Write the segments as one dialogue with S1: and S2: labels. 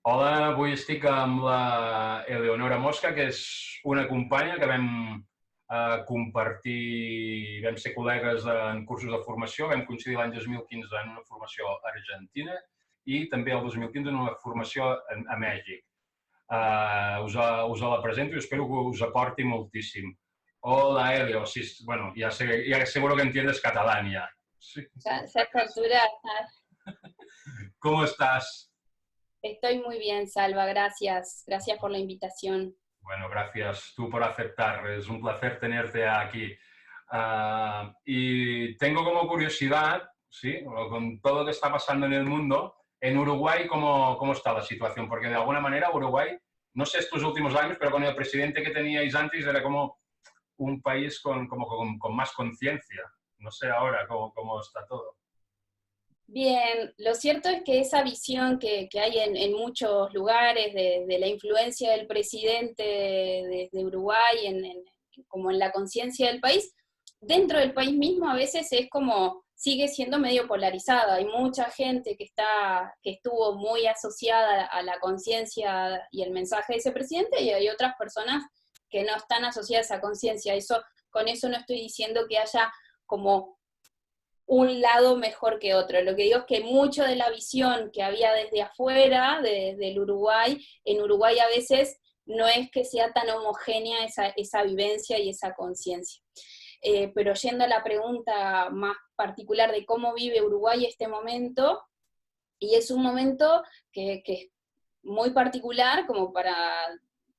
S1: Hola, avui estic amb la Eleonora Mosca, que és una companya que vam compartir, vam ser col·legues en cursos de formació, vam coincidir l'any 2015 en una formació a Argentina i també el 2015 en una formació a Mèxic. Us la presento i espero que us aporti moltíssim. Hola, Elio. Sí, bueno, ya seguro que entiendes catalán ya. Sí.
S2: Ya a esta altura
S1: ¿Cómo estás?
S2: estoy muy bien, Salva, gracias. Gracias por la invitación.
S1: Bueno, gracias tú por aceptar. Es un placer tenerte aquí. Y tengo como curiosidad, ¿sí? Con todo lo que está pasando en el mundo, en Uruguay, ¿cómo está la situación? Porque de alguna manera Uruguay, no sé estos últimos años, pero con el presidente que teníais antes era como un país con más conciencia. No sé ahora cómo está todo.
S2: Bien, lo cierto es que esa visión que hay en muchos lugares de la influencia del presidente de Uruguay como en la conciencia del país, dentro del país mismo a veces es como, sigue siendo medio polarizada. Hay mucha gente que estuvo muy asociada a la conciencia y el mensaje de ese presidente, y hay otras personas que no están asociadas a esa conciencia. Con eso no estoy diciendo que haya como un lado mejor que otro. Lo que digo es que mucho de la visión que había desde afuera del Uruguay, en Uruguay a veces no es que sea tan homogénea esa vivencia y esa conciencia. Pero yendo a la pregunta más particular de cómo vive Uruguay este momento, y es un momento que es muy particular como para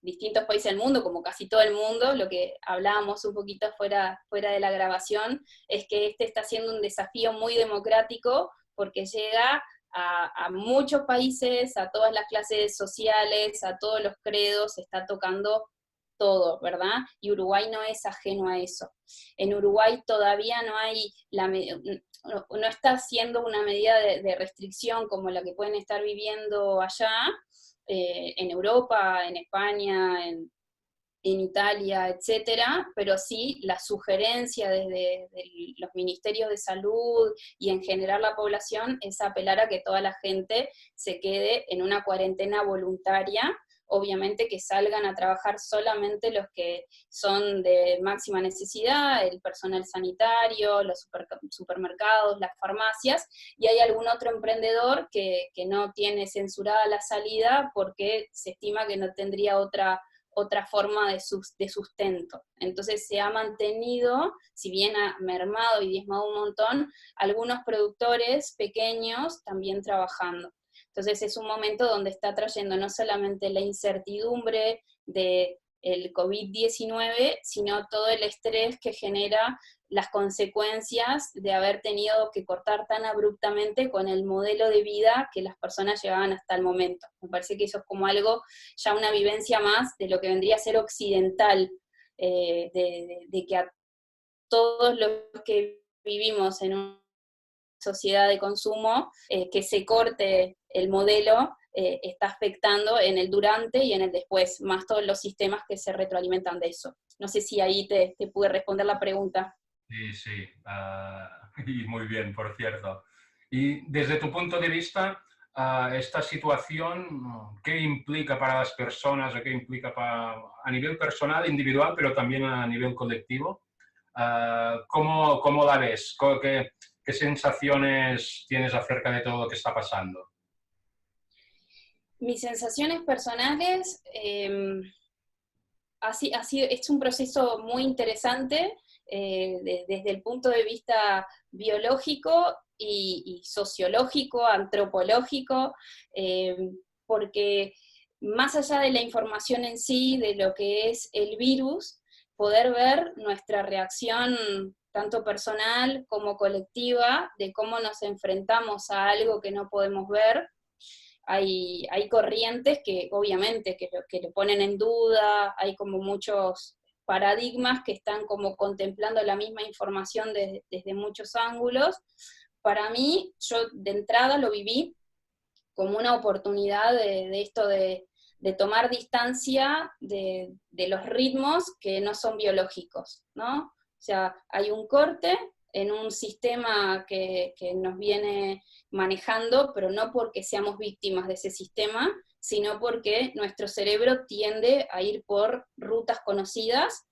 S2: distintos países del mundo, como casi todo el mundo. Lo que hablábamos un poquito fuera de la grabación, es que este está siendo un desafío muy democrático, porque llega a muchos países, a todas las clases sociales, a todos los credos, está tocando todo, ¿verdad? Y Uruguay no es ajeno a eso. En Uruguay todavía no hay no está haciendo una medida de restricción como la que pueden estar viviendo allá, en Europa, en España, en Italia, etcétera, pero sí la sugerencia desde los ministerios de salud y en general la población es apelar a que toda la gente se quede en una cuarentena voluntaria. Obviamente que salgan a trabajar solamente los que son de máxima necesidad, el personal sanitario, los supermercados, las farmacias, y hay algún otro emprendedor que no tiene censurada la salida porque se estima que no tendría otra forma de sustento. Entonces se ha mantenido, si bien ha mermado y diezmado un montón, algunos productores pequeños también trabajando. Entonces es un momento donde está trayendo no solamente la incertidumbre de el COVID-19, sino todo el estrés que genera las consecuencias de haber tenido que cortar tan abruptamente con el modelo de vida que las personas llevaban hasta el momento. Me parece que eso es como algo, ya una vivencia más de lo que vendría a ser occidental, de que a todos los que vivimos en una sociedad de consumo, que se corte el modelo, está afectando en el durante y en el después, más todos los sistemas que se retroalimentan de eso. No sé si ahí te pude responder la pregunta.
S1: Sí, sí, y muy bien, por cierto. Y desde tu punto de vista, esta situación, ¿qué implica para las personas o qué implica a nivel personal, individual, pero también a nivel colectivo? ¿Cómo la ves? ¿Qué sensaciones tienes acerca de todo lo que está pasando?
S2: Mis sensaciones personales, es un proceso muy interesante, desde el punto de vista biológico y sociológico, antropológico, eh, porque más allá de la información en sí, de lo que es el virus, poder ver nuestra reacción tanto personal como colectiva, de cómo nos enfrentamos a algo que no podemos ver. Hay corrientes que obviamente que lo ponen en duda, hay como muchos paradigmas que están como contemplando la misma información desde muchos ángulos. Para mí, yo de entrada lo viví como una oportunidad de esto de tomar distancia de los ritmos que no son biológicos, ¿no? O sea, hay un corte en un sistema que nos viene manejando, pero no porque seamos víctimas de ese sistema, sino porque nuestro cerebro tiende a ir por rutas conocidas,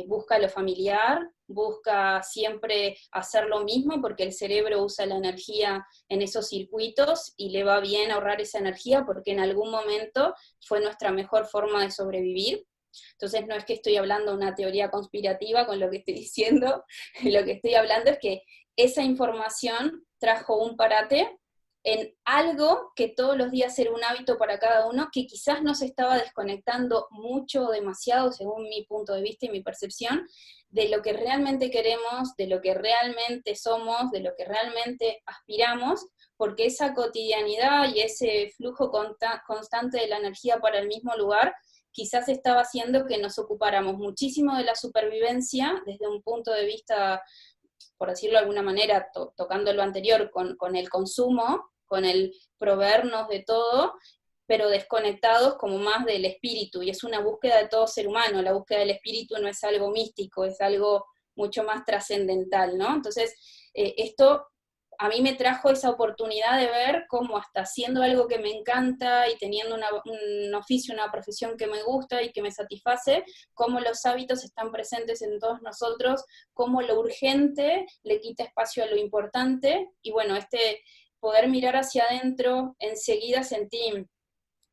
S2: busca lo familiar, busca siempre hacer lo mismo, porque el cerebro usa la energía en esos circuitos y le va bien ahorrar esa energía porque en algún momento fue nuestra mejor forma de sobrevivir. Entonces no es que estoy hablando de una teoría conspirativa con lo que estoy diciendo, lo que estoy hablando es que esa información trajo un parate en algo que todos los días era un hábito para cada uno, que quizás nos estaba desconectando mucho o demasiado, según mi punto de vista y mi percepción, de lo que realmente queremos, de lo que realmente somos, de lo que realmente aspiramos, porque esa cotidianidad y ese flujo constante de la energía para el mismo lugar quizás estaba haciendo que nos ocupáramos muchísimo de la supervivencia desde un punto de vista, por decirlo de alguna manera, tocando lo anterior, con el consumo, con el proveernos de todo, pero desconectados como más del espíritu, y es una búsqueda de todo ser humano. La búsqueda del espíritu no es algo místico, es algo mucho más trascendental, ¿no? Entonces, esto a mí me trajo esa oportunidad de ver cómo hasta haciendo algo que me encanta y teniendo un oficio, una profesión que me gusta y que me satisface, cómo los hábitos están presentes en todos nosotros, cómo lo urgente le quita espacio a lo importante, y bueno, poder mirar hacia adentro, enseguida sentí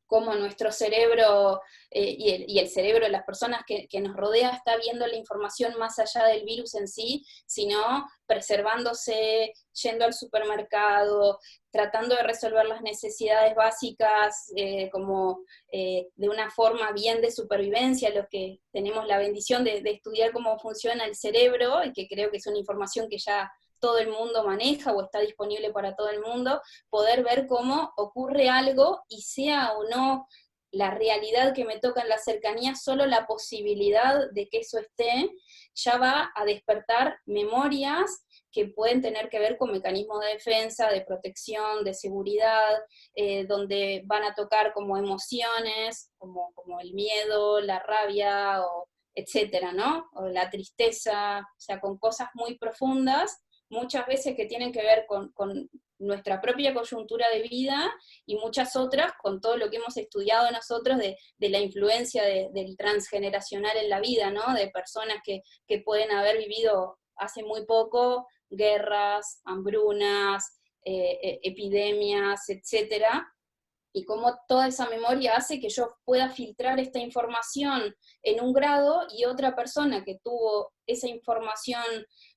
S2: cómo nuestro cerebro y el cerebro de las personas que nos rodea está viendo la información más allá del virus en sí, sino preservándose, yendo al supermercado, tratando de resolver las necesidades básicas de una forma bien de supervivencia, los que tenemos la bendición de estudiar cómo funciona el cerebro, y que creo que es una información que ya todo el mundo maneja o está disponible para todo el mundo, poder ver cómo ocurre algo y sea o no la realidad que me toca en la cercanía, solo la posibilidad de que eso esté, ya va a despertar memorias que pueden tener que ver con mecanismos de defensa, de protección, de seguridad, donde van a tocar como emociones, como el miedo, la rabia, o etcétera, ¿no? O la tristeza, o sea, con cosas muy profundas, muchas veces que tienen que ver con nuestra propia coyuntura de vida, y muchas otras con todo lo que hemos estudiado nosotros de la influencia del transgeneracional en la vida, ¿no? De personas que pueden haber vivido hace muy poco guerras, hambrunas, epidemias, etcétera, y cómo toda esa memoria hace que yo pueda filtrar esta información en un grado, y otra persona que tuvo esa información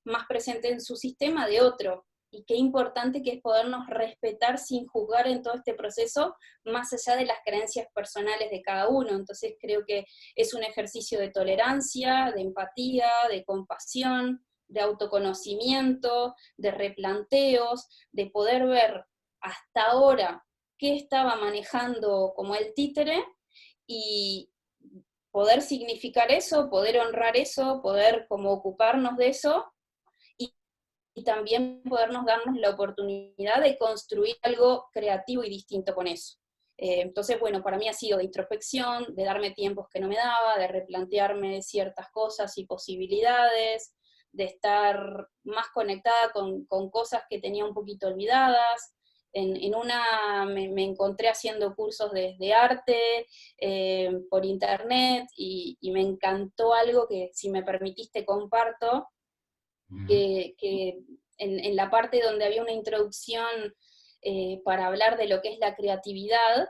S2: más presente en su sistema de otro. Y qué importante que es podernos respetar sin juzgar en todo este proceso, más allá de las creencias personales de cada uno. Entonces creo que es un ejercicio de tolerancia, de empatía, de compasión, de autoconocimiento, de replanteos, de poder ver hasta ahora qué estaba manejando como el títere, y poder significar eso, poder honrar eso, poder como ocuparnos de eso, y también podernos darnos la oportunidad de construir algo creativo y distinto con eso. Entonces, bueno, para mí ha sido de introspección, de darme tiempos que no me daba, de replantearme ciertas cosas y posibilidades, de estar más conectada con cosas que tenía un poquito olvidadas. En una me encontré haciendo cursos de arte por internet, y me encantó algo que, si me permitiste, comparto, que en la parte donde había una introducción para hablar de lo que es la creatividad,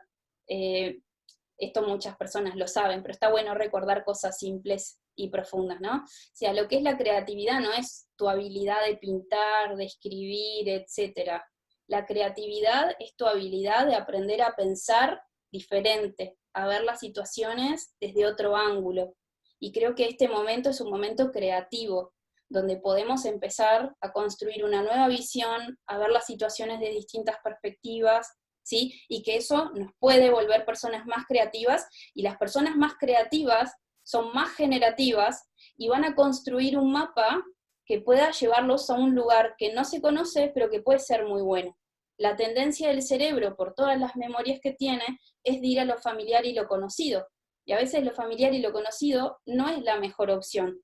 S2: esto muchas personas lo saben, pero está bueno recordar cosas simples y profundas, ¿no? O sea, lo que es la creatividad no es tu habilidad de pintar, de escribir, etcétera. La creatividad es tu habilidad de aprender a pensar diferente, a ver las situaciones desde otro ángulo. Y creo que este momento es un momento creativo, donde podemos empezar a construir una nueva visión, a ver las situaciones de distintas perspectivas, ¿sí? Y que eso nos puede volver personas más creativas, y las personas más creativas son más generativas y van a construir un mapa que pueda llevarlos a un lugar que no se conoce, pero que puede ser muy bueno. La tendencia del cerebro, por todas las memorias que tiene, es de ir a lo familiar y lo conocido. Y a veces lo familiar y lo conocido no es la mejor opción,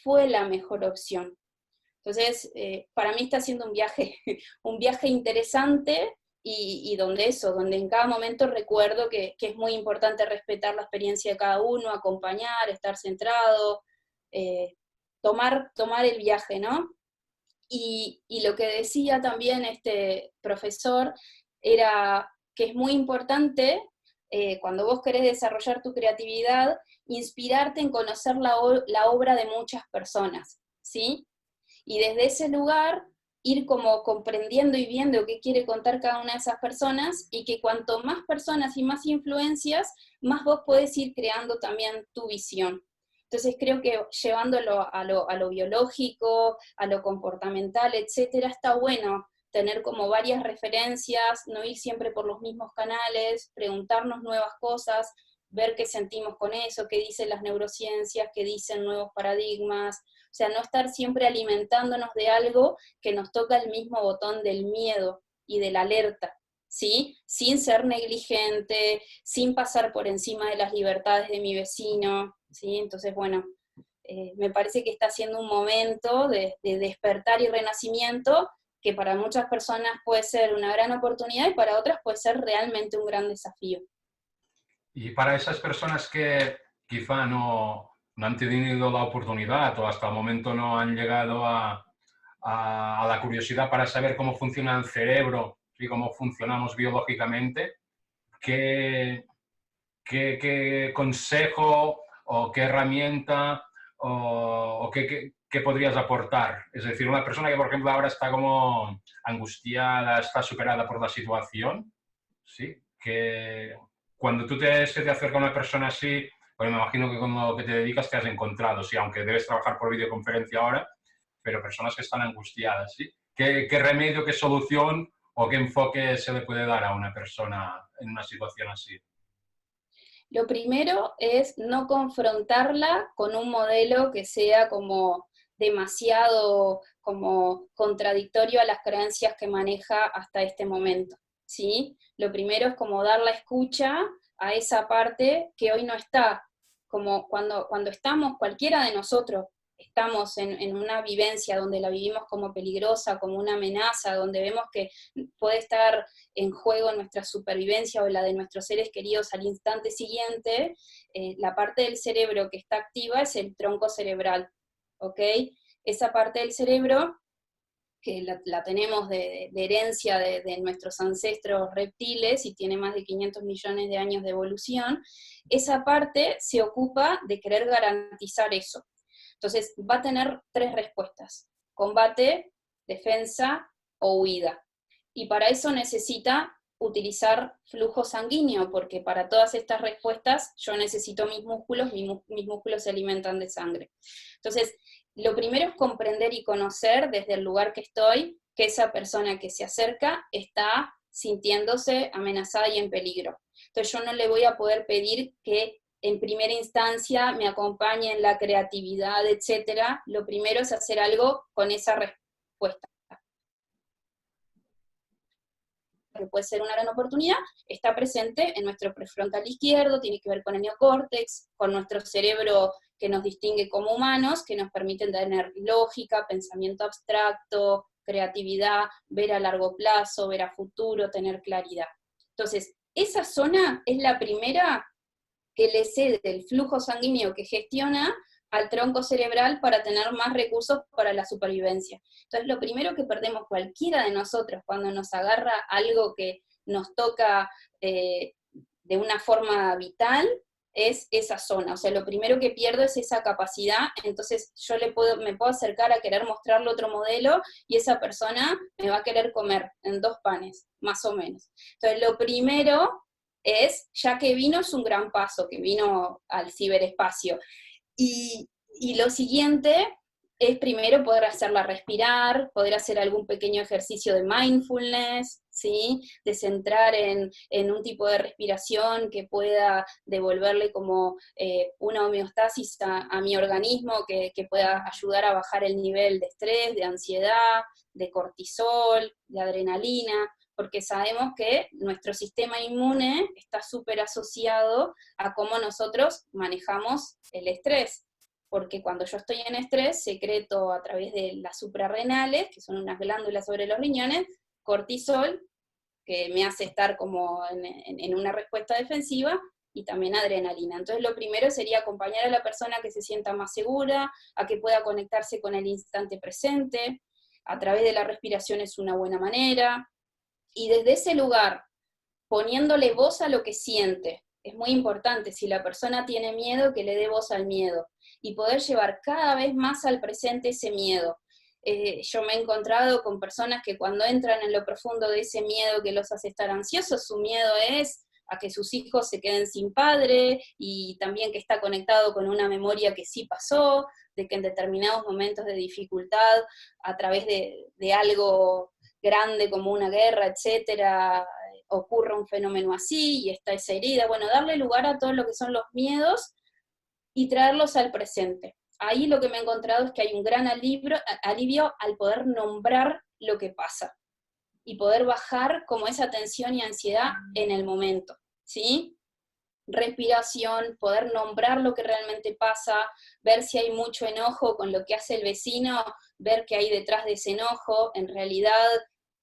S2: fue la mejor opción. Entonces, para mí está siendo un viaje, un viaje interesante, y donde en cada momento recuerdo que es muy importante respetar la experiencia de cada uno, acompañar, estar centrado, tomar el viaje, ¿no? Y lo que decía también este profesor era que es muy importante, cuando vos querés desarrollar tu creatividad, inspirarte en conocer la obra de muchas personas, ¿sí? Y desde ese lugar ir como comprendiendo y viendo qué quiere contar cada una de esas personas, y que cuanto más personas y más influencias, más vos podés ir creando también tu visión. Entonces creo que llevándolo a lo biológico, a lo comportamental, etcétera, está bueno tener como varias referencias, no ir siempre por los mismos canales, preguntarnos nuevas cosas, ver qué sentimos con eso, qué dicen las neurociencias, qué dicen nuevos paradigmas. O sea, no estar siempre alimentándonos de algo que nos toca el mismo botón del miedo y de la alerta, ¿sí? Sin ser negligente, sin pasar por encima de las libertades de mi vecino, ¿sí? Entonces, bueno, me parece que está siendo un momento de despertar y renacimiento que para muchas personas puede ser una gran oportunidad y para otras puede ser realmente un gran desafío.
S1: Y para esas personas que quizá no han tenido la oportunidad o hasta el momento no han llegado a la curiosidad para saber cómo funciona el cerebro y cómo funcionamos biológicamente, ¿qué, qué consejo o qué herramienta o qué podrías aportar? Es decir, una persona que, por ejemplo, ahora está como angustiada, está superada por la situación, ¿sí? Que cuando se te acerca una persona así, pues me imagino que con lo que te dedicas te has encontrado, sí, aunque debes trabajar por videoconferencia ahora, pero personas que están angustiadas, ¿sí? ¿Qué remedio, qué solución o qué enfoque se le puede dar a una persona en una situación así?
S2: Lo primero es no confrontarla con un modelo que sea como demasiado como contradictorio a las creencias que maneja hasta este momento, ¿sí? Lo primero es como dar la escucha a esa parte que hoy no está, como cuando estamos, cualquiera de nosotros, estamos en una vivencia donde la vivimos como peligrosa, como una amenaza, donde vemos que puede estar en juego nuestra supervivencia o la de nuestros seres queridos al instante siguiente, la parte del cerebro que está activa es el tronco cerebral, ¿ok? Esa parte del cerebro que la tenemos de herencia de nuestros ancestros reptiles y tiene más de 500 millones de años de evolución, esa parte se ocupa de querer garantizar eso. Entonces va a tener tres respuestas: combate, defensa o huida. Y para eso necesita utilizar flujo sanguíneo, porque para todas estas respuestas yo necesito mis músculos se alimentan de sangre. Entonces, lo primero es comprender y conocer desde el lugar que estoy que esa persona que se acerca está sintiéndose amenazada y en peligro. Entonces yo no le voy a poder pedir que en primera instancia me acompañe en la creatividad, etcétera. Lo primero es hacer algo con esa respuesta, que puede ser una gran oportunidad, está presente en nuestro prefrontal izquierdo, tiene que ver con el neocórtex, con nuestro cerebro que nos distingue como humanos, que nos permiten tener lógica, pensamiento abstracto, creatividad, ver a largo plazo, ver a futuro, tener claridad. Entonces, esa zona es la primera que le cede el flujo sanguíneo que gestiona al tronco cerebral para tener más recursos para la supervivencia. Entonces, lo primero que perdemos cualquiera de nosotros cuando nos agarra algo que nos toca de una forma vital, es esa zona. O sea, lo primero que pierdo es esa capacidad, entonces yo me puedo acercar a querer mostrarle otro modelo y esa persona me va a querer comer en 2 panes, más o menos. Entonces, lo primero es, ya que vino, es un gran paso, que vino al ciberespacio. Y lo siguiente es primero poder hacerla respirar, poder hacer algún pequeño ejercicio de mindfulness, ¿sí? De centrar en un tipo de respiración que pueda devolverle como una homeostasis a mi organismo, que pueda ayudar a bajar el nivel de estrés, de ansiedad, de cortisol, de adrenalina, porque sabemos que nuestro sistema inmune está súper asociado a cómo nosotros manejamos el estrés, porque cuando yo estoy en estrés, secreto a través de las suprarrenales, que son unas glándulas sobre los riñones, cortisol, que me hace estar como en una respuesta defensiva, y también adrenalina. Entonces lo primero sería acompañar a la persona a que se sienta más segura, a que pueda conectarse con el instante presente, a través de la respiración es una buena manera, y desde ese lugar, poniéndole voz a lo que siente. Es muy importante, si la persona tiene miedo, que le dé voz al miedo, y poder llevar cada vez más al presente ese miedo. Yo me he encontrado con personas que cuando entran en lo profundo de ese miedo que los hace estar ansiosos, su miedo es a que sus hijos se queden sin padre, y también que está conectado con una memoria que sí pasó, de que en determinados momentos de dificultad, a través de algo grande como una guerra, etcétera, ocurra un fenómeno así, y está esa herida. Bueno, darle lugar a todo lo que son los miedos y traerlos al presente. Ahí lo que me he encontrado es que hay un gran alivio al poder nombrar lo que pasa, y poder bajar como esa tensión y ansiedad en el momento, ¿sí? Respiración, poder nombrar lo que realmente pasa, ver si hay mucho enojo con lo que hace el vecino, ver qué hay detrás de ese enojo, en realidad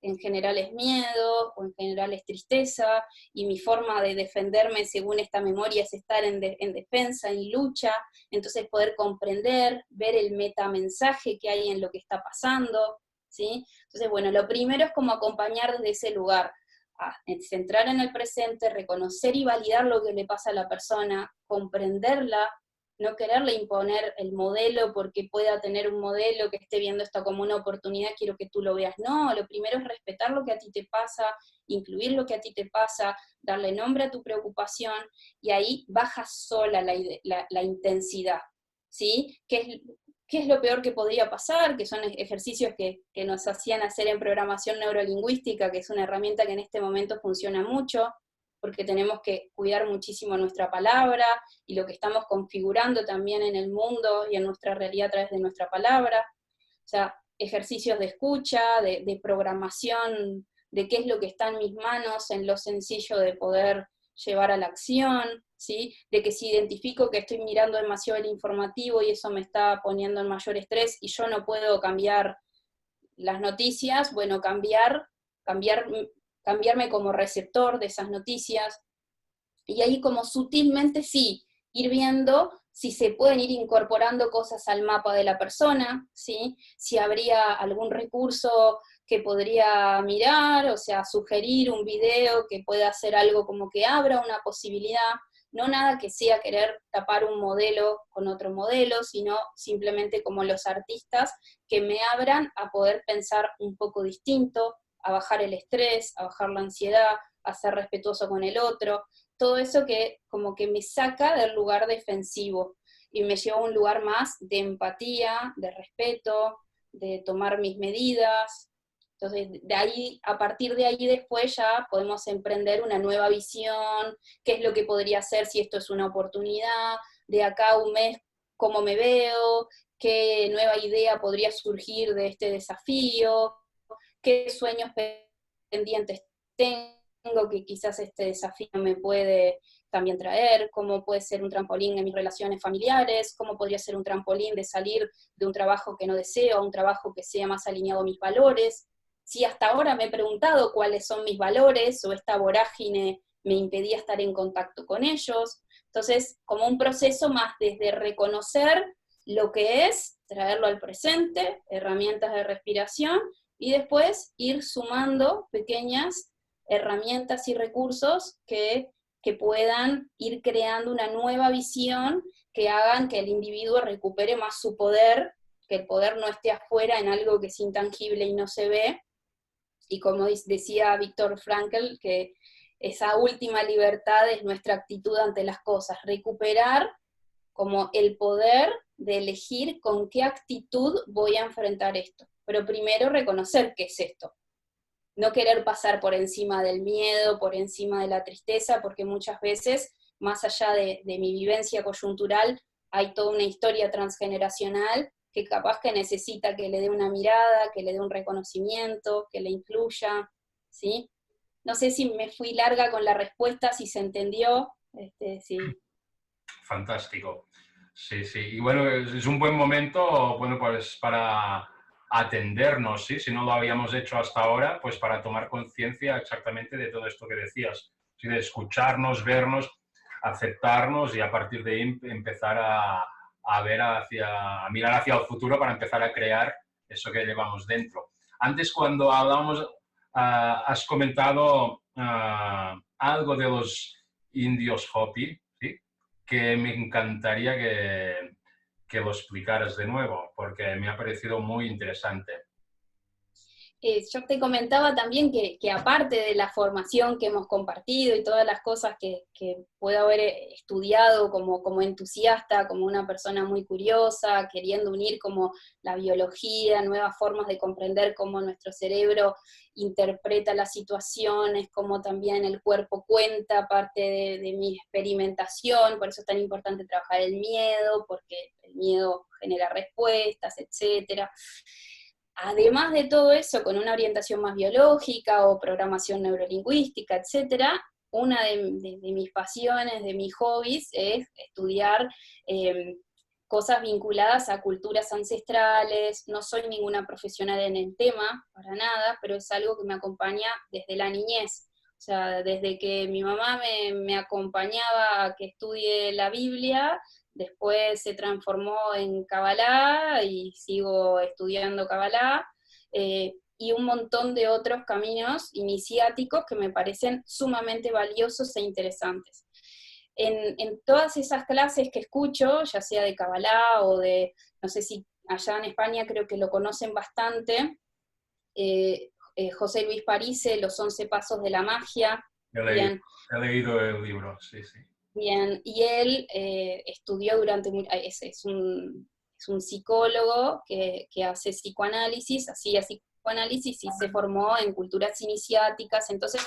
S2: en general es miedo, o en general es tristeza, y mi forma de defenderme según esta memoria es estar en defensa, en lucha. Entonces poder comprender, ver el metamensaje que hay en lo que está pasando, ¿sí? Entonces, bueno, lo primero es como acompañar desde ese lugar, a centrar en el presente, reconocer y validar lo que le pasa a la persona, comprenderla, no quererle imponer el modelo porque pueda tener un modelo que esté viendo esto como una oportunidad, quiero que tú lo veas. No, lo primero es respetar lo que a ti te pasa, incluir lo que a ti te pasa, darle nombre a tu preocupación, y ahí baja sola la intensidad, ¿sí? ¿Qué es lo peor que podría pasar? Que son ejercicios que nos hacían hacer en programación neurolingüística, que es una herramienta que en este momento funciona mucho, porque tenemos que cuidar muchísimo nuestra palabra, y lo que estamos configurando también en el mundo y en nuestra realidad a través de nuestra palabra. O sea, ejercicios de escucha, de programación, de qué es lo que está en mis manos, en lo sencillo de poder llevar a la acción, ¿sí? De que si identifico que estoy mirando demasiado el informativo y eso me está poniendo en mayor estrés y yo no puedo cambiar las noticias, bueno, cambiarme como receptor de esas noticias, y ahí como sutilmente sí, ir viendo si se pueden ir incorporando cosas al mapa de la persona, ¿sí? Si habría algún recurso que podría mirar, o sea, sugerir un video que pueda hacer algo como que abra una posibilidad, no nada que sea querer tapar un modelo con otro modelo, sino simplemente como los artistas, que me abran a poder pensar un poco distinto, a bajar el estrés, a bajar la ansiedad, a ser respetuoso con el otro, todo eso que como que me saca del lugar defensivo y me lleva a un lugar más de empatía, de respeto, de tomar mis medidas. Entonces, de ahí, a partir de ahí después ya podemos emprender una nueva visión, qué es lo que podría hacer si esto es una oportunidad, de acá a un mes, cómo me veo, qué nueva idea podría surgir de este desafío, qué sueños pendientes tengo, que quizás este desafío me puede también traer, cómo puede ser un trampolín en mis relaciones familiares, cómo podría ser un trampolín de salir de un trabajo que no deseo a un trabajo que sea más alineado a mis valores. Si hasta ahora me he preguntado cuáles son mis valores, o esta vorágine me impedía estar en contacto con ellos. Entonces, como un proceso más desde reconocer lo que es, traerlo al presente, herramientas de respiración, y después ir sumando pequeñas herramientas y recursos que puedan ir creando una nueva visión, que hagan que el individuo recupere más su poder, que el poder no esté afuera en algo que es intangible y no se ve, y como decía Viktor Frankl, que esa última libertad es nuestra actitud ante las cosas, recuperar como el poder de elegir con qué actitud voy a enfrentar esto. Pero primero reconocer qué es esto. No querer pasar por encima del miedo, por encima de la tristeza, porque muchas veces, más allá de mi vivencia coyuntural, hay toda una historia transgeneracional que capaz que necesita que le dé una mirada, que le dé un reconocimiento, que le incluya, ¿sí? No sé si me fui larga con la respuesta, si se entendió. Sí.
S1: Fantástico. Sí, sí. Y bueno, es un buen momento, bueno, pues para atendernos, ¿sí? Si no lo habíamos hecho hasta ahora, pues para tomar conciencia exactamente de todo esto que decías, ¿sí? De escucharnos, vernos, aceptarnos y a partir de ahí empezar a ver a mirar hacia el futuro para empezar a crear eso que llevamos dentro. Antes, cuando hablábamos, has comentado algo de los indios Hopi, ¿sí? Que me encantaría que lo explicaras de nuevo, porque me ha parecido muy interesante.
S2: Yo te comentaba también que aparte de la formación que hemos compartido y todas las cosas que puedo haber estudiado como entusiasta, como una persona muy curiosa, queriendo unir como la biología, nuevas formas de comprender cómo nuestro cerebro interpreta las situaciones, cómo también el cuerpo cuenta parte de mi experimentación, por eso es tan importante trabajar el miedo, porque el miedo genera respuestas, etcétera. Además de todo eso, con una orientación más biológica o programación neurolingüística, etcétera, una de mis pasiones, de mis hobbies, es estudiar cosas vinculadas a culturas ancestrales. No soy ninguna profesional en el tema, para nada, pero es algo que me acompaña desde la niñez. O sea, desde que mi mamá me acompañaba a que estudie la Biblia, después se transformó en Kabbalah y sigo estudiando Kabbalah, y un montón de otros caminos iniciáticos que me parecen sumamente valiosos e interesantes. En todas esas clases que escucho, ya sea de Kabbalah o de, no sé si allá en España creo que lo conocen bastante, José Luis Parise, Los 11 Pasos de la Magia. Bien,
S1: He leído el libro, sí, sí.
S2: bien, y él estudió es un psicólogo que hace psicoanálisis, hacía psicoanálisis y se formó en culturas iniciáticas, entonces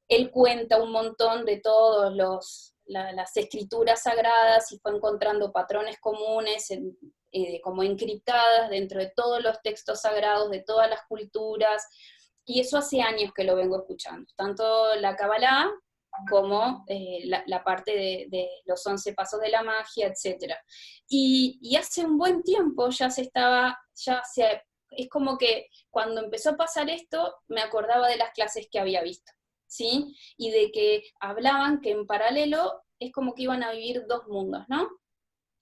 S2: él cuenta un montón de todas las escrituras sagradas y fue encontrando patrones comunes como encriptadas dentro de todos los textos sagrados de todas las culturas, y eso hace años que lo vengo escuchando, tanto la Kabbalah como la parte de los 11 pasos de la magia, etc. Y hace un buen tiempo es como que cuando empezó a pasar esto, me acordaba de las clases que había visto, ¿sí? Y de que hablaban que en paralelo es como que iban a vivir dos mundos, ¿no?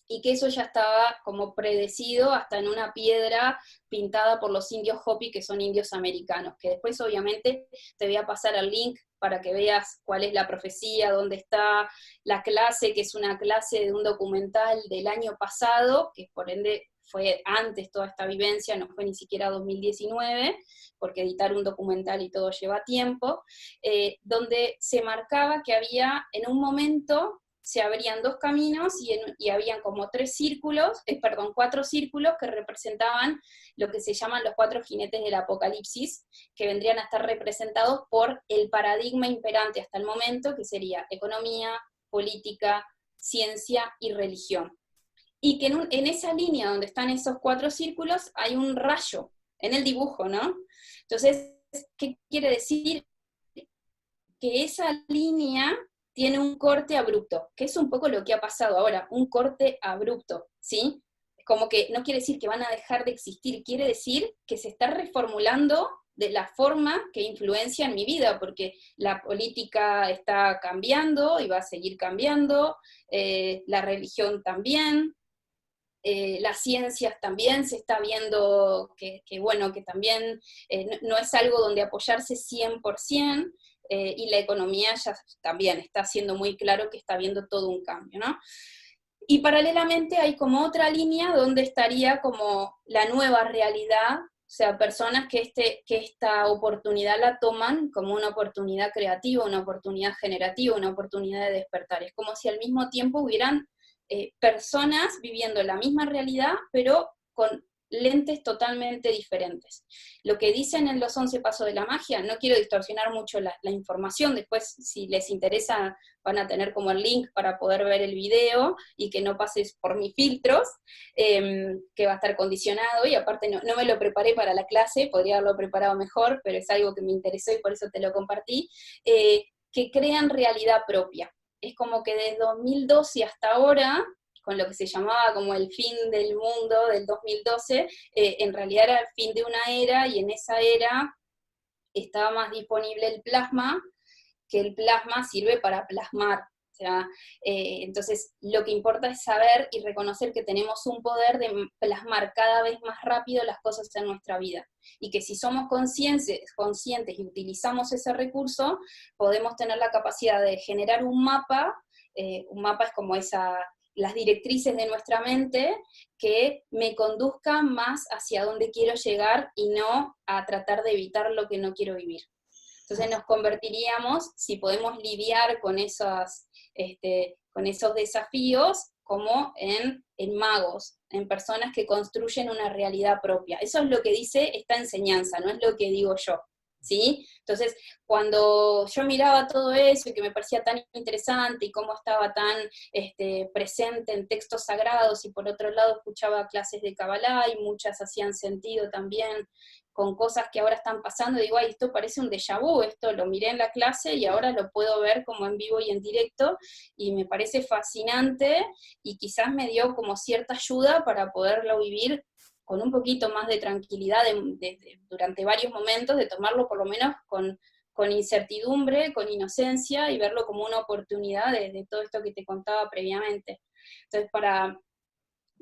S2: Y que eso ya estaba como predecido hasta en una piedra pintada por los indios Hopi, que son indios americanos, que después obviamente te voy a pasar el link para que veas cuál es la profecía, dónde está la clase, que es una clase de un documental del año pasado, que por ende fue antes toda esta vivencia, no fue ni siquiera 2019, porque editar un documental y todo lleva tiempo, donde se marcaba que había en un momento se abrían dos caminos y habían como cuatro círculos que representaban lo que se llaman los cuatro jinetes del apocalipsis, que vendrían a estar representados por el paradigma imperante hasta el momento, que sería economía, política, ciencia y religión. Y que en esa línea donde están esos cuatro círculos hay un rayo en el dibujo, ¿no? Entonces, ¿qué quiere decir? Que esa línea tiene un corte abrupto, que es un poco lo que ha pasado ahora, un corte abrupto, ¿sí? Como que no quiere decir que van a dejar de existir, quiere decir que se está reformulando de la forma que influencia en mi vida, porque la política está cambiando y va a seguir cambiando, la religión también, las ciencias también se está viendo bueno, que también no es algo donde apoyarse 100%, y la economía ya también está siendo muy claro que está viendo todo un cambio, ¿no? Y paralelamente hay como otra línea donde estaría como la nueva realidad, o sea, personas que esta oportunidad la toman como una oportunidad creativa, una oportunidad generativa, una oportunidad de despertar. Es como si al mismo tiempo hubieran personas viviendo la misma realidad, pero con lentes totalmente diferentes. Lo que dicen en los 11 pasos de la magia, no quiero distorsionar mucho la información, después si les interesa van a tener como el link para poder ver el video y que no pases por mis filtros, que va a estar condicionado, y aparte no me lo preparé para la clase, podría haberlo preparado mejor, pero es algo que me interesó y por eso te lo compartí, que crean realidad propia. Es como que desde 2012 hasta ahora, con lo que se llamaba como el fin del mundo del 2012, en realidad era el fin de una era, y en esa era estaba más disponible el plasma, que el plasma sirve para plasmar. O sea, entonces lo que importa es saber y reconocer que tenemos un poder de plasmar cada vez más rápido las cosas en nuestra vida, y que si somos conscientes y utilizamos ese recurso, podemos tener la capacidad de generar un mapa es como las directrices de nuestra mente, que me conduzcan más hacia donde quiero llegar y no a tratar de evitar lo que no quiero vivir. Entonces nos convertiríamos, si podemos lidiar con esos desafíos, como en magos, en personas que construyen una realidad propia. Eso es lo que dice esta enseñanza, no es lo que digo yo, ¿sí? Entonces, cuando yo miraba todo eso y que me parecía tan interesante y cómo estaba tan presente en textos sagrados, y por otro lado escuchaba clases de Kabbalah y muchas hacían sentido también con cosas que ahora están pasando, digo, ay, esto parece un déjà vu, esto lo miré en la clase y ahora lo puedo ver como en vivo y en directo, y me parece fascinante, y quizás me dio como cierta ayuda para poderlo vivir con un poquito más de tranquilidad durante varios momentos, de tomarlo por lo menos con incertidumbre, con inocencia, y verlo como una oportunidad de todo esto que te contaba previamente. Entonces,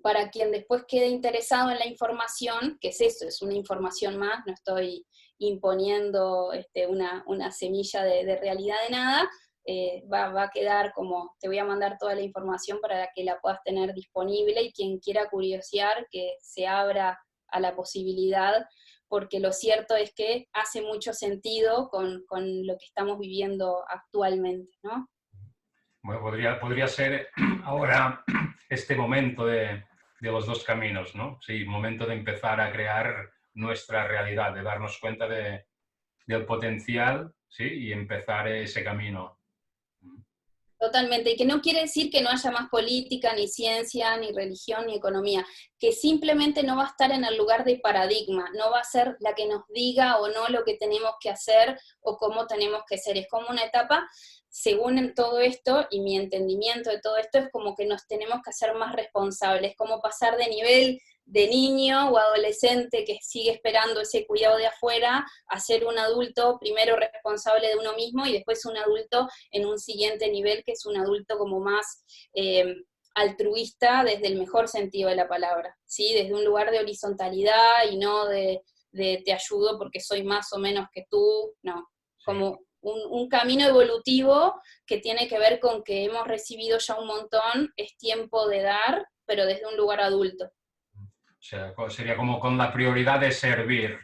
S2: para quien después quede interesado en la información, que es eso, es una información más, no estoy imponiendo una semilla de realidad de nada, va a quedar como, te voy a mandar toda la información para que la puedas tener disponible, y quien quiera curiosear, que se abra a la posibilidad, porque lo cierto es que hace mucho sentido con lo que estamos viviendo actualmente, ¿no?
S1: Bueno, podría ser ahora este momento de los dos caminos, ¿no? Sí, momento de empezar a crear nuestra realidad, de darnos cuenta del potencial, ¿sí? Y empezar ese camino.
S2: Totalmente, y que no quiere decir que no haya más política, ni ciencia, ni religión, ni economía, que simplemente no va a estar en el lugar de paradigma, no va a ser la que nos diga o no lo que tenemos que hacer o cómo tenemos que ser. Es como una etapa, según en todo esto, y mi entendimiento de todo esto, es como que nos tenemos que hacer más responsables, como pasar de nivel de niño o adolescente que sigue esperando ese cuidado de afuera, a ser un adulto primero responsable de uno mismo, y después un adulto en un siguiente nivel, que es un adulto como más altruista desde el mejor sentido de la palabra, ¿sí? Desde un lugar de horizontalidad y no de te ayudo porque soy más o menos que tú, no, como un camino evolutivo que tiene que ver con que hemos recibido ya un montón, es tiempo de dar, pero desde un lugar adulto.
S1: O sea, sería como con la prioridad de servir.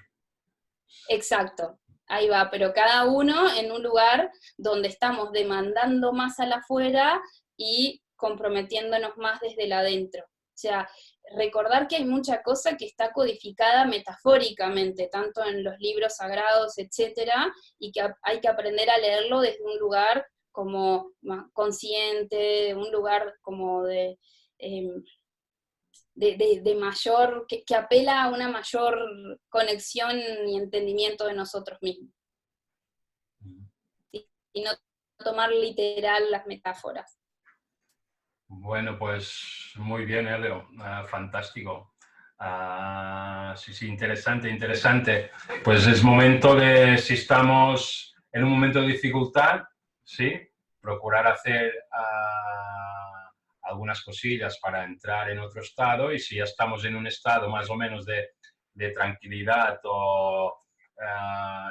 S2: Exacto, ahí va, pero cada uno en un lugar donde estamos demandando más al afuera y comprometiéndonos más desde el adentro. O sea, recordar que hay mucha cosa que está codificada metafóricamente, tanto en los libros sagrados, etcétera, y que hay que aprender a leerlo desde un lugar como más consciente, un lugar como de mayor, que apela a una mayor conexión y entendimiento de nosotros mismos. Y no tomar literal las metáforas.
S1: Bueno, pues muy bien, Leo. Fantástico. Sí, interesante, interesante. Pues es momento de, si estamos en un momento de dificultad, sí, procurar hacer algunas cosillas para entrar en otro estado, y si ya estamos en un estado más o menos de tranquilidad o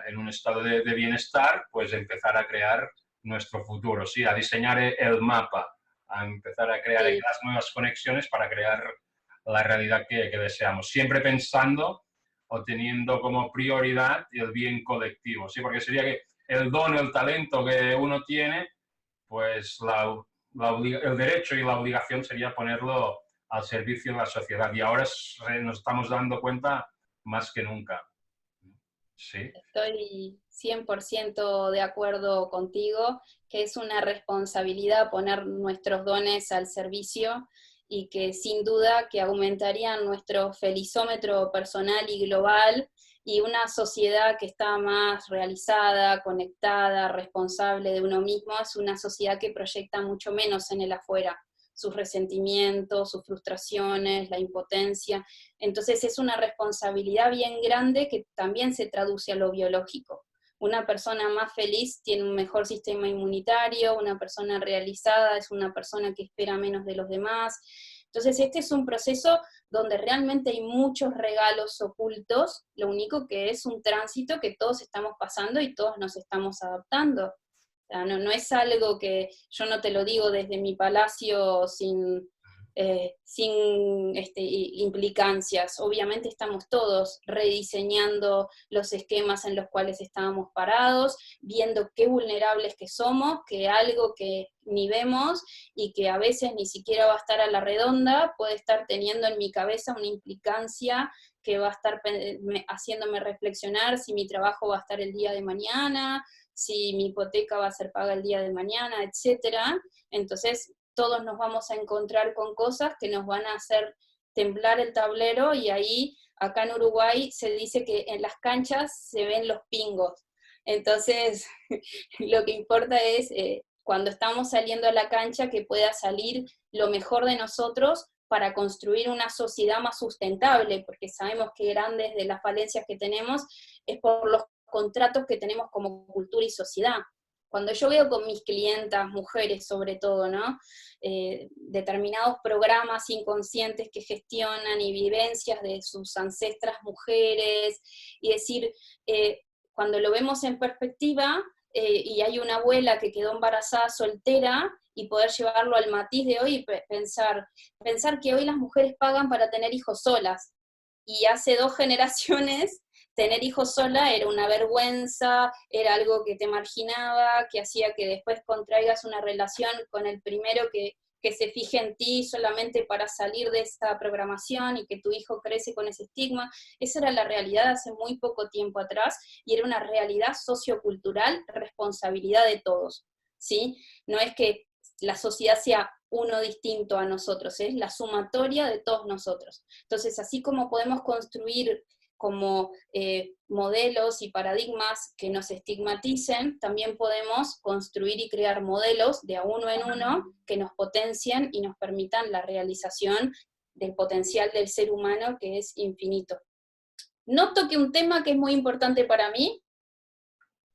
S1: en un estado de bienestar, pues empezar a crear nuestro futuro, sí, a diseñar el mapa, a empezar a crear las nuevas conexiones para crear la realidad que deseamos. Siempre pensando o teniendo como prioridad el bien colectivo, ¿sí? Porque sería que el don, el talento que uno tiene, pues el derecho y la obligación sería ponerlo al servicio de la sociedad. Y ahora nos estamos dando cuenta más que nunca. Sí.
S2: Estoy 100% de acuerdo contigo, que es una responsabilidad poner nuestros dones al servicio, y que sin duda que aumentarían nuestro felizómetro personal y global, y una sociedad que está más realizada, conectada, responsable de uno mismo, es una sociedad que proyecta mucho menos en el afuera. O sus resentimientos, sus frustraciones, la impotencia. Entonces es una responsabilidad bien grande que también se traduce a lo biológico. Una persona más feliz tiene un mejor sistema inmunitario, una persona realizada es una persona que espera menos de los demás. Entonces este es un proceso donde realmente hay muchos regalos ocultos, lo único que es un tránsito que todos estamos pasando y todos nos estamos adaptando. O sea, no es algo que yo no te lo digo desde mi palacio sin implicancias. Obviamente estamos todos rediseñando los esquemas en los cuales estábamos parados, viendo qué vulnerables que somos, que algo que ni vemos y que a veces ni siquiera va a estar a la redonda, puede estar teniendo en mi cabeza una implicancia que va a estar haciéndome reflexionar si mi trabajo va a estar el día de mañana, si mi hipoteca va a ser paga el día de mañana, etcétera. Entonces, todos nos vamos a encontrar con cosas que nos van a hacer temblar el tablero, y ahí, acá en Uruguay, se dice que en las canchas se ven los pingos. Entonces, lo que importa es, cuando estamos saliendo a la cancha, que pueda salir lo mejor de nosotros para construir una sociedad más sustentable, porque sabemos que grandes de las falencias que tenemos es por los contratos que tenemos como cultura y sociedad. Cuando yo veo con mis clientas, mujeres sobre todo, ¿no? Determinados programas inconscientes que gestionan y vivencias de sus ancestras mujeres, y decir, cuando lo vemos en perspectiva, y hay una abuela que quedó embarazada soltera, y poder llevarlo al matiz de hoy y pensar que hoy las mujeres pagan para tener hijos solas, y hace 2 generaciones tener hijos sola era una vergüenza, era algo que te marginaba, que hacía que después contraigas una relación con el primero que se fije en ti solamente para salir de esa programación, y que tu hijo crece con ese estigma. Esa era la realidad hace muy poco tiempo atrás, y era una realidad sociocultural, responsabilidad de todos, ¿sí? No es que la sociedad sea uno distinto a nosotros, es la sumatoria de todos nosotros. Entonces, así como podemos construir como modelos y paradigmas que nos estigmaticen, también podemos construir y crear modelos de a uno en uno que nos potencien y nos permitan la realización del potencial del ser humano, que es infinito. Noto que un tema que es muy importante para mí,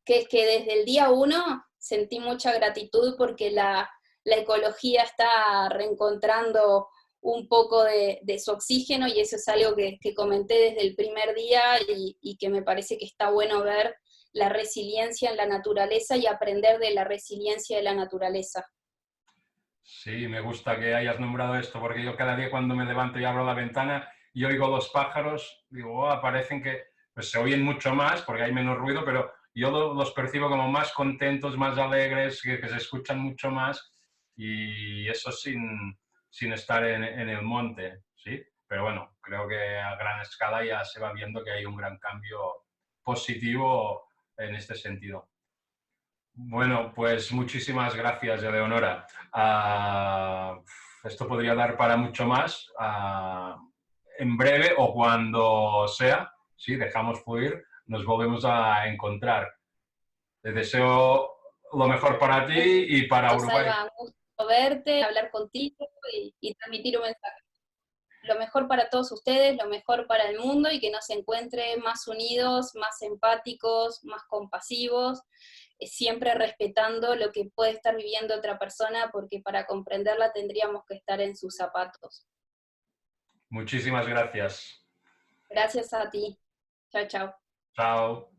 S2: que es que desde el día 1 sentí mucha gratitud porque la ecología está reencontrando un poco de su oxígeno, y eso es algo que comenté desde el primer día, y que me parece que está bueno ver la resiliencia en la naturaleza y aprender de la resiliencia de la naturaleza.
S1: Sí, me gusta que hayas nombrado esto, porque yo cada día cuando me levanto y abro la ventana y oigo los pájaros, digo, oh, parecen que pues, se oyen mucho más porque hay menos ruido, pero yo los percibo como más contentos, más alegres, que se escuchan mucho más, y eso sin estar en el monte, ¿sí? Pero bueno, creo que a gran escala ya se va viendo que hay un gran cambio positivo en este sentido. Bueno, pues muchísimas gracias, Eleonora. Esto podría dar para mucho más. En breve o cuando sea, si dejamos fluir, nos volvemos a encontrar. Te deseo lo mejor para ti y para Uruguay.
S2: Salva, un gusto verte, hablar contigo y transmitir un mensaje. Lo mejor para todos ustedes, lo mejor para el mundo, y que nos encuentre más unidos, más empáticos, más compasivos, siempre respetando lo que puede estar viviendo otra persona, porque para comprenderla tendríamos que estar en sus zapatos.
S1: Muchísimas gracias.
S2: Gracias a ti. Chao, chao.
S1: Chao.